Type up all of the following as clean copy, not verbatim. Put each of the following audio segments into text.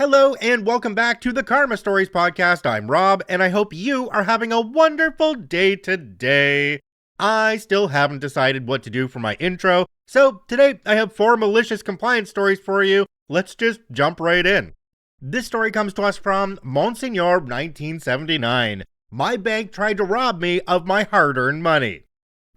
Hello and welcome back to the Karma Stories podcast. I'm Rob and I hope you are having a wonderful day today. I still haven't decided what to do for my intro, so today I have 4 malicious compliance stories for you. Let's just jump right in. This story comes to us from Monsignor 1979. My bank tried to rob me of my hard-earned money.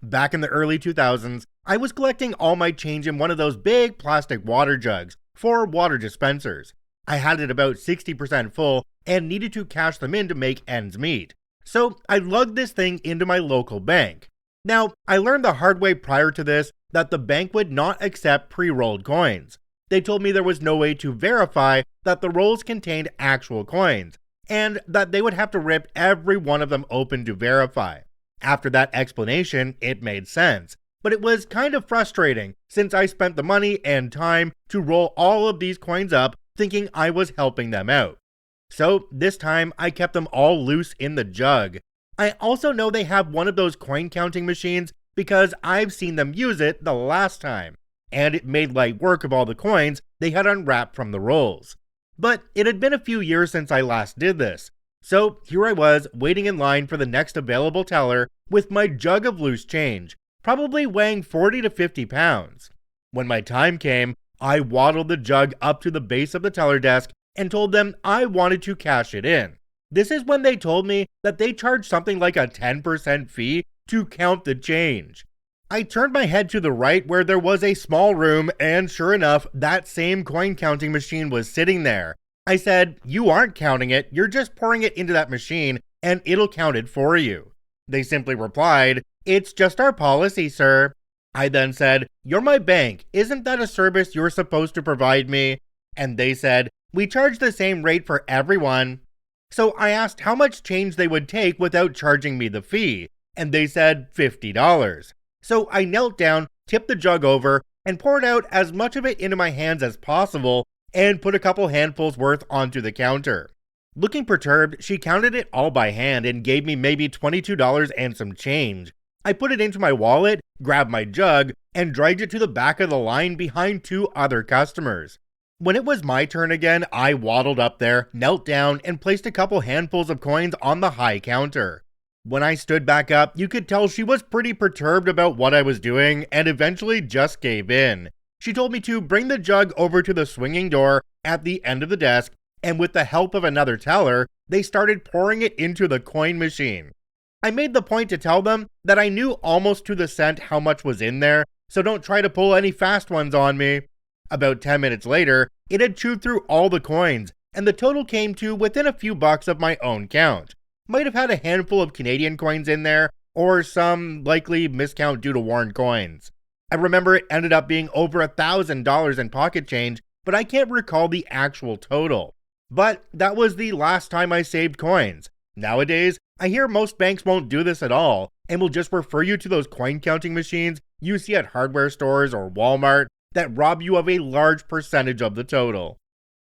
Back in the early 2000s, I was collecting all my change in one of those big plastic water jugs for water dispensers. I had it about 60% full and needed to cash them in to make ends meet. So I lugged this thing into my local bank. Now, I learned the hard way prior to this that the bank would not accept pre-rolled coins. They told me there was no way to verify that the rolls contained actual coins, and that they would have to rip every one of them open to verify. After that explanation, it made sense. But it was kind of frustrating since I spent the money and time to roll all of these coins up thinking I was helping them out. So this time I kept them all loose in the jug. I also know they have one of those coin counting machines because I've seen them use it the last time, and it made light work of all the coins they had unwrapped from the rolls. But it had been a few years since I last did this, so here I was waiting in line for the next available teller with my jug of loose change, probably weighing 40 to 50 pounds. When my time came, I waddled the jug up to the base of the teller desk and told them I wanted to cash it in. This is when they told me that they charged something like a 10% fee to count the change. I turned my head to the right where there was a small room, and sure enough, that same coin counting machine was sitting there. I said, "You aren't counting it, you're just pouring it into that machine and it'll count it for you." They simply replied, "It's just our policy, sir." I then said, "You're my bank, isn't that a service you're supposed to provide me?" And they said, "We charge the same rate for everyone." So I asked how much change they would take without charging me the fee, and they said $50. So I knelt down, tipped the jug over, and poured out as much of it into my hands as possible, and put a couple handfuls worth onto the counter. Looking perturbed, she counted it all by hand and gave me maybe $22 and some change. I put it into my wallet, grabbed my jug, and dragged it to the back of the line behind 2 other customers. When it was my turn again, I waddled up there, knelt down, and placed a couple handfuls of coins on the high counter. When I stood back up, you could tell she was pretty perturbed about what I was doing and eventually just gave in. She told me to bring the jug over to the swinging door at the end of the desk, and with the help of another teller, they started pouring it into the coin machine. I made the point to tell them that I knew almost to the cent how much was in there, so don't try to pull any fast ones on me. About 10 minutes later, it had chewed through all the coins, and the total came to within a few bucks of my own count. Might have had a handful of Canadian coins in there, or some likely miscount due to worn coins. I remember it ended up being over $1,000 in pocket change, but I can't recall the actual total. But that was the last time I saved coins. Nowadays, I hear most banks won't do this at all, and will just refer you to those coin counting machines you see at hardware stores or Walmart that rob you of a large percentage of the total.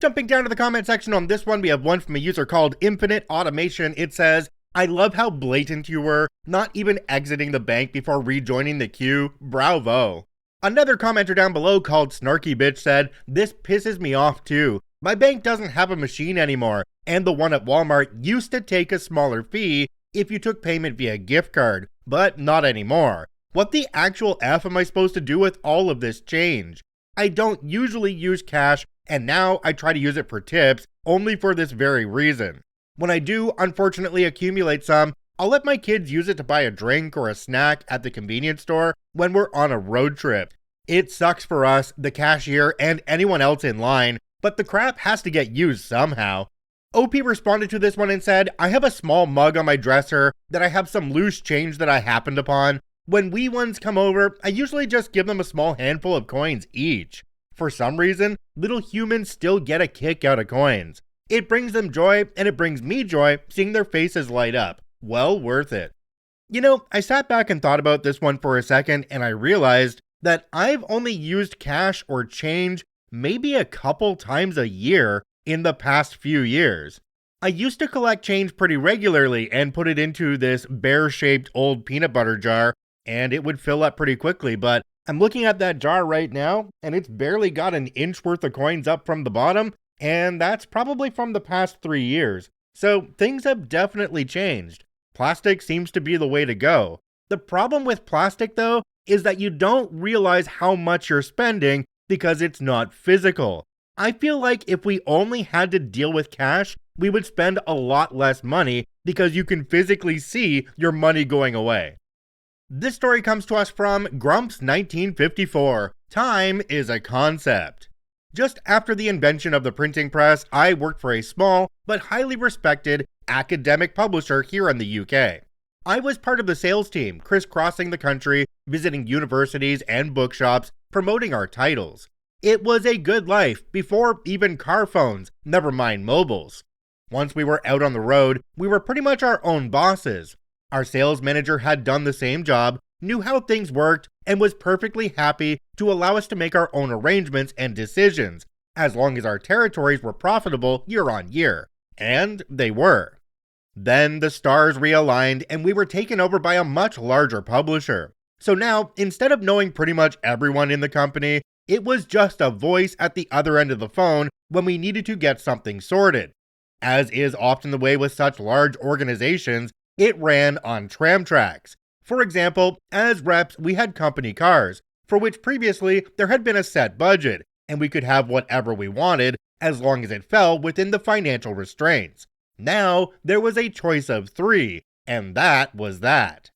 Jumping down to the comment section on this one, we have one from a user called Infinite Automation. It says, "I love how blatant you were, not even exiting the bank before rejoining the queue. Bravo." Another commenter down below called Snarky Bitch said, "This pisses me off too. My bank doesn't have a machine anymore, and the one at Walmart used to take a smaller fee if you took payment via gift card, but not anymore. What the actual F am I supposed to do with all of this change? I don't usually use cash, and now I try to use it for tips, only for this very reason. When I do, unfortunately, accumulate some, I'll let my kids use it to buy a drink or a snack at the convenience store when we're on a road trip. It sucks for us, the cashier, and anyone else in line, but the crap has to get used somehow." OP responded to this one and said, "I have a small mug on my dresser that I have some loose change that I happened upon. When wee ones come over, I usually just give them a small handful of coins each. For some reason, little humans still get a kick out of coins. It brings them joy, and it brings me joy seeing their faces light up. Well worth it." You know, I sat back and thought about this one for a second, and I realized that I've only used cash or change maybe a couple times a year in the past few years. I used to collect change pretty regularly and put it into this bear-shaped old peanut butter jar, and it would fill up pretty quickly, but I'm looking at that jar right now, and it's barely got an inch worth of coins up from the bottom, And that's probably from the past 3 years. So things have definitely changed. Plastic seems to be the way to go. The problem with plastic, though, is that you don't realize how much you're spending because it's not physical. I feel like if we only had to deal with cash, we would spend a lot less money because you can physically see your money going away. This story comes to us from Grumps 1954. Time is a concept. Just after the invention of the printing press, I worked for a small but highly respected academic publisher here in the UK. I was part of the sales team, crisscrossing the country, visiting universities and bookshops, promoting our titles. It was a good life before even car phones, never mind mobiles. Once we were out on the road, we were pretty much our own bosses. Our sales manager had done the same job, knew how things worked, and was perfectly happy to allow us to make our own arrangements and decisions, as long as our territories were profitable year on year. And they were. Then the stars realigned and we were taken over by a much larger publisher. So now, instead of knowing pretty much everyone in the company, it was just a voice at the other end of the phone when we needed to get something sorted. As is often the way with such large organizations, it ran on tram tracks. For example, as reps, we had company cars, for which previously there had been a set budget, and we could have whatever we wanted as long as it fell within the financial restraints. Now, there was a choice of 3, and that was that.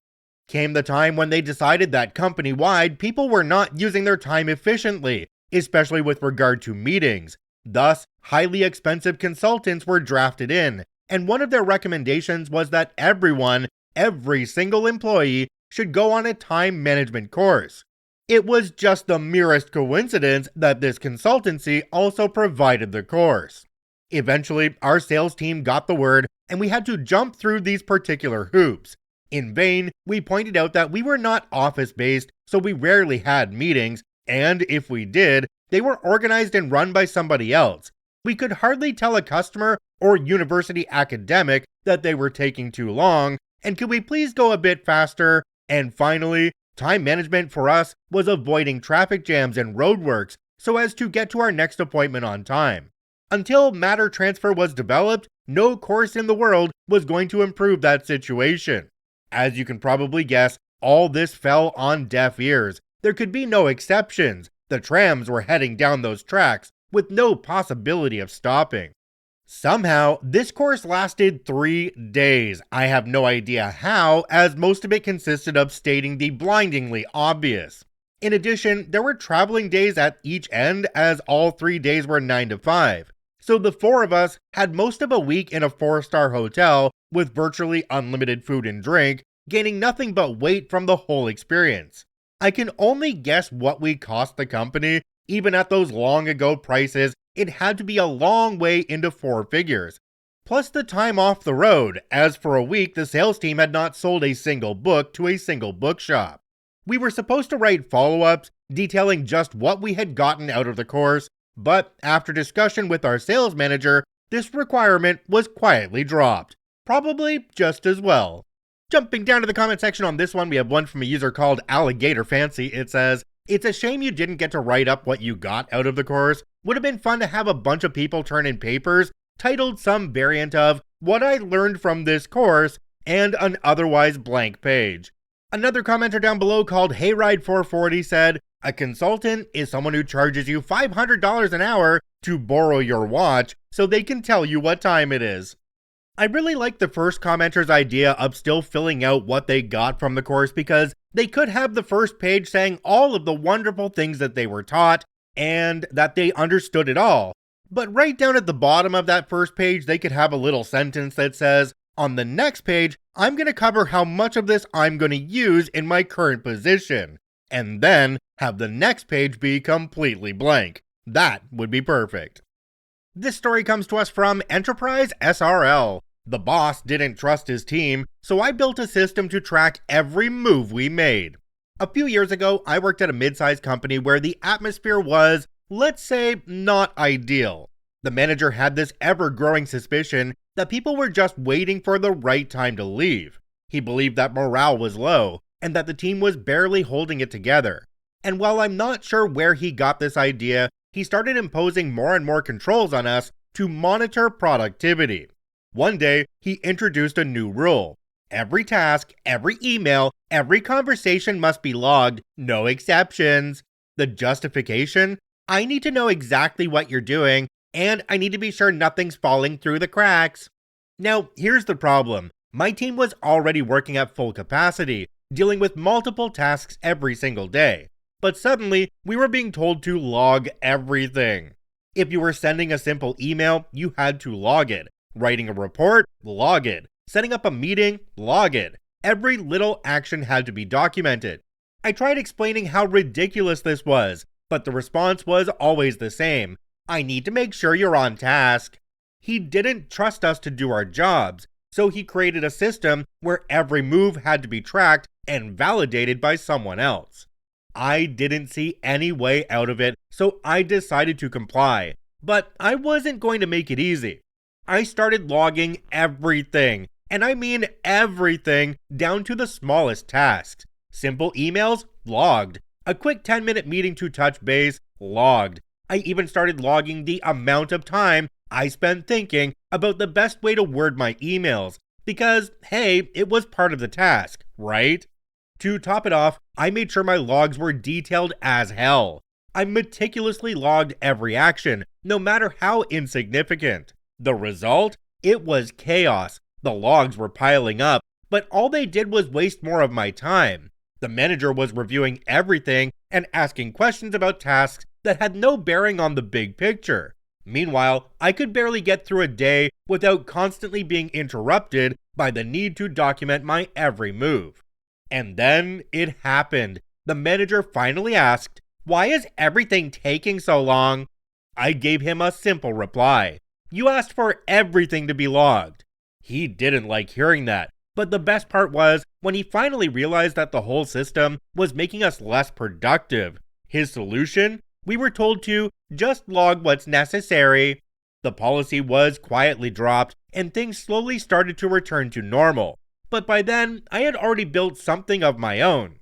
Came the time when they decided that company-wide people were not using their time efficiently, especially with regard to meetings. Thus, highly expensive consultants were drafted in, and one of their recommendations was that every single employee should go on a time management course. It was just the merest coincidence that this consultancy also provided the course. Eventually, our sales team got the word, and we had to jump through these particular hoops. In vain, we pointed out that we were not office-based, so we rarely had meetings, and if we did, they were organized and run by somebody else. We could hardly tell a customer or university academic that they were taking too long, and could we please go a bit faster? And finally, time management for us was avoiding traffic jams and roadworks so as to get to our next appointment on time. Until matter transfer was developed, no course in the world was going to improve that situation. As you can probably guess, all this fell on deaf ears. There could be no exceptions. The trams were heading down those tracks with no possibility of stopping. Somehow, this course lasted 3 days. I have no idea how, as most of it consisted of stating the blindingly obvious. In addition, there were traveling days at each end, as all 3 days were 9 to 5. So the 4 of us had most of a week in a 4-star hotel with virtually unlimited food and drink, gaining nothing but weight from the whole experience. I can only guess what we cost the company. Even at those long ago prices, it had to be a long way into 4 figures. Plus the time off the road, as for a week the sales team had not sold a single book to a single bookshop. We were supposed to write follow-ups detailing just what we had gotten out of the course, but after discussion with our sales manager, this requirement was quietly dropped. Probably just as well. Jumping down to the comment section on this one, we have one from a user called Alligator Fancy. It says, "It's a shame you didn't get to write up what you got out of the course. Would have been fun to have a bunch of people turn in papers titled some variant of what I learned from this course and an otherwise blank page." Another commenter down below called Hayride440 said, "A consultant is someone who charges you $500 an hour to borrow your watch so they can tell you what time it is." I really like the first commenter's idea of still filling out what they got from the course, because they could have the first page saying all of the wonderful things that they were taught and that they understood it all. But right down at the bottom of that first page, they could have a little sentence that says, "On the next page, I'm going to cover how much of this I'm going to use in my current position." And then have the next page be completely blank. That would be perfect. This story comes to us from Enterprise SRL. "The boss didn't trust his team, so I built a system to track every move we made." A few years ago, I worked at a mid-sized company where the atmosphere was, let's say, not ideal. The manager had this ever-growing suspicion that people were just waiting for the right time to leave. He believed that morale was low, and that the team was barely holding it together. And while I'm not sure where he got this idea, he started imposing more and more controls on us to monitor productivity. One day, he introduced a new rule. Every task, every email, every conversation must be logged, no exceptions. The justification? I need to know exactly what you're doing, and I need to be sure nothing's falling through the cracks. Now, here's the problem. My team was already working at full capacity, dealing with multiple tasks every single day. But suddenly, we were being told to log everything. If you were sending a simple email, you had to log it. Writing a report, log it. Setting up a meeting, log it. Every little action had to be documented. I tried explaining how ridiculous this was, but the response was always the same. I need to make sure you're on task. He didn't trust us to do our jobs, so he created a system where every move had to be tracked and validated by someone else. I didn't see any way out of it, so I decided to comply. But I wasn't going to make it easy. I started logging everything, and I mean everything, down to the smallest tasks. Simple emails, logged. A quick 10-minute meeting to touch base, logged. I even started logging the amount of time I spent thinking about the best way to word my emails, because, hey, it was part of the task, right? To top it off, I made sure my logs were detailed as hell. I meticulously logged every action, no matter how insignificant. The result? It was chaos. The logs were piling up, but all they did was waste more of my time. The manager was reviewing everything and asking questions about tasks that had no bearing on the big picture. Meanwhile, I could barely get through a day without constantly being interrupted by the need to document my every move. And then it happened. The manager finally asked, "Why is everything taking so long?" I gave him a simple reply. "You asked for everything to be logged." He didn't like hearing that, but the best part was when he finally realized that the whole system was making us less productive. His solution? We were told to just log what's necessary. The policy was quietly dropped, and things slowly started to return to normal. But by then, I had already built something of my own.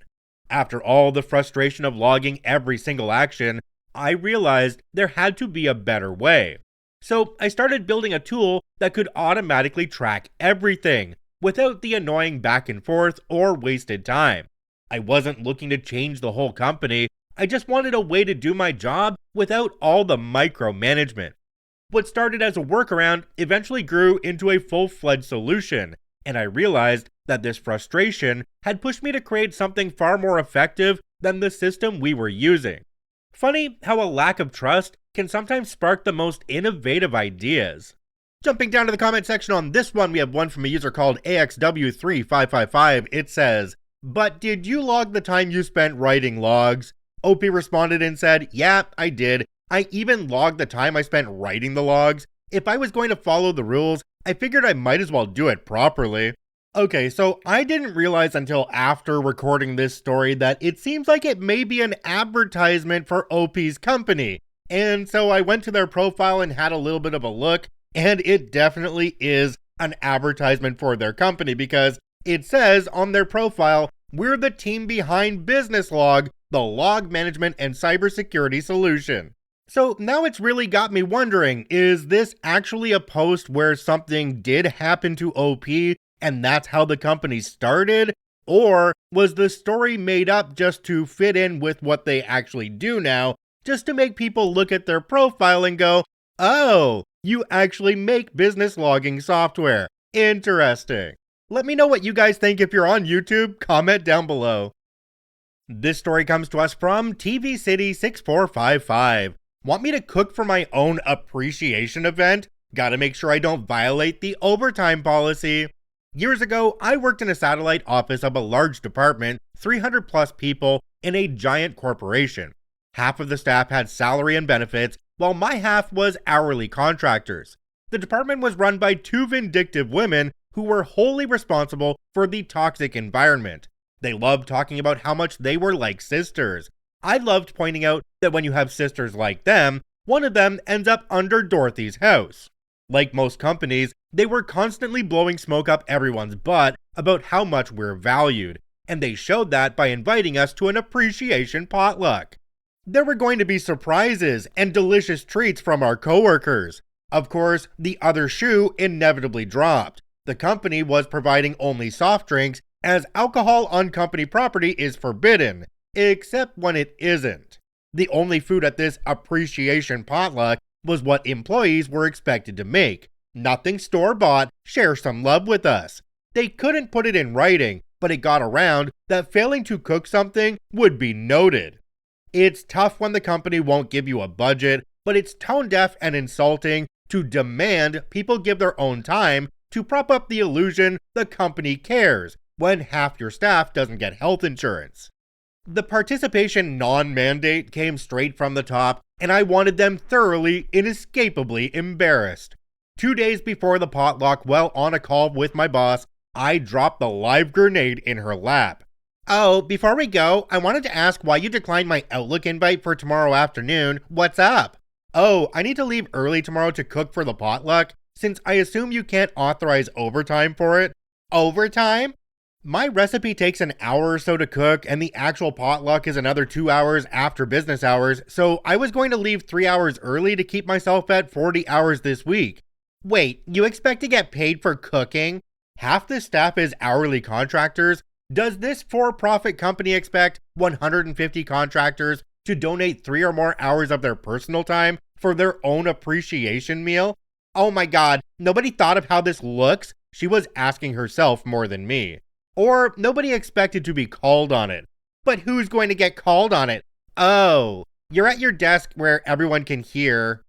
After all the frustration of logging every single action, I realized there had to be a better way. So I started building a tool that could automatically track everything, without the annoying back and forth or wasted time. I wasn't looking to change the whole company, I just wanted a way to do my job without all the micromanagement. What started as a workaround eventually grew into a full-fledged solution, and I realized that this frustration had pushed me to create something far more effective than the system we were using. Funny how a lack of trust can sometimes spark the most innovative ideas. Jumping down to the comment section on this one, we have one from a user called AXW3555. It says, "But did you log the time you spent writing logs?" OP responded and said, "Yeah, I did. I even logged the time I spent writing the logs. If I was going to follow the rules, I figured I might as well do it properly." Okay, so I didn't realize until after recording this story that it seems like it may be an advertisement for OP's company. And so I went to their profile and had a little bit of a look, and it definitely is an advertisement for their company because it says on their profile, "We're the team behind Business Log, the log management and cybersecurity solution." So now it's really got me wondering, is this actually a post where something did happen to OP and that's how the company started? Or was the story made up just to fit in with what they actually do now, just to make people look at their profile and go, "Oh, you actually make business logging software. Interesting." Let me know what you guys think if you're on YouTube. Comment down below. This story comes to us from TV City 6455. Want me to cook for my own appreciation event? Gotta make sure I don't violate the overtime policy. Years ago, I worked in a satellite office of a large department, 300 plus people, in a giant corporation. Half of the staff had salary and benefits, while my half was hourly contractors. The department was run by two vindictive women who were wholly responsible for the toxic environment. They loved talking about how much they were like sisters. I loved pointing out that when you have sisters like them, one of them ends up under Dorothy's house. Like most companies, they were constantly blowing smoke up everyone's butt about how much we're valued, and they showed that by inviting us to an appreciation potluck. There were going to be surprises and delicious treats from our coworkers. Of course, the other shoe inevitably dropped. The company was providing only soft drinks, as alcohol on company property is forbidden, except when it isn't. The only food at this appreciation potluck was what employees were expected to make. Nothing store-bought, share some love with us. They couldn't put it in writing, but it got around that failing to cook something would be noted. It's tough when the company won't give you a budget, but it's tone-deaf and insulting to demand people give their own time to prop up the illusion the company cares when half your staff doesn't get health insurance. The participation non-mandate came straight from the top, and I wanted them thoroughly, inescapably embarrassed. 2 days before the potluck, while on a call with my boss, I dropped the live grenade in her lap. "Oh, before we go, I wanted to ask why you declined my Outlook invite for tomorrow afternoon. What's up?" "Oh, I need to leave early tomorrow to cook for the potluck, since I assume you can't authorize overtime for it." "Overtime?" "My recipe takes an hour or so to cook, and the actual potluck is another 2 hours after business hours, so I was going to leave 3 hours early to keep myself at 40 hours this week." "Wait, you expect to get paid for cooking?" "Half the staff is hourly contractors. Does this for-profit company expect 150 contractors to donate 3 or more hours of their personal time for their own appreciation meal?" "Oh my god, nobody thought of how this looks?" She was asking herself more than me. "Or nobody expected to be called on it." "But who's going to get called on it?" "Oh, you're at your desk where everyone can hear."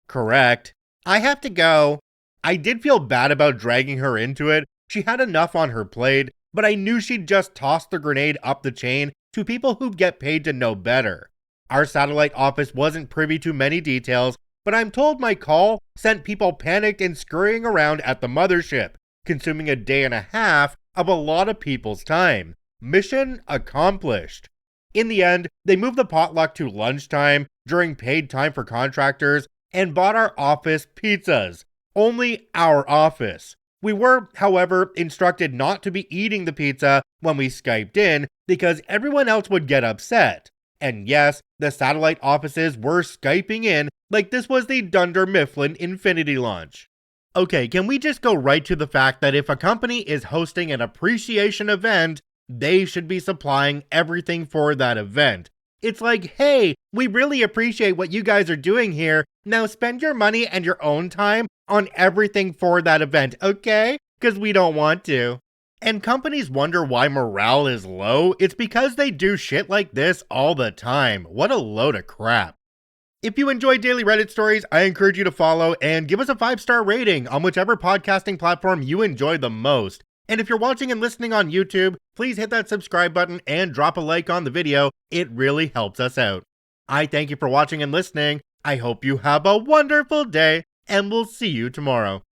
"Correct." "I have to go." I did feel bad about dragging her into it. She had enough on her plate, but I knew she'd just toss the grenade up the chain to people who'd get paid to know better. Our satellite office wasn't privy to many details, but I'm told my call sent people panicked and scurrying around at the mothership, consuming a day and a half of a lot of people's time. Mission accomplished. In the end, they moved the potluck to lunchtime during paid time for contractors and bought our office pizzas. Only our office. We were, however, instructed not to be eating the pizza when we Skyped in because everyone else would get upset. And yes, the satellite offices were Skyping in like this was the Dunder Mifflin Infinity launch. Okay, can we just go right to the fact that if a company is hosting an appreciation event, they should be supplying everything for that event. It's like, hey, we really appreciate what you guys are doing here. Now spend your money and your own time on everything for that event, okay? Because we don't want to. And companies wonder why morale is low. It's because they do shit like this all the time. What a load of crap. If you enjoy daily Reddit stories, I encourage you to follow and give us a 5-star rating on whichever podcasting platform you enjoy the most. And if you're watching and listening on YouTube, please hit that subscribe button and drop a like on the video. It really helps us out. I thank you for watching and listening. I hope you have a wonderful day, and we'll see you tomorrow.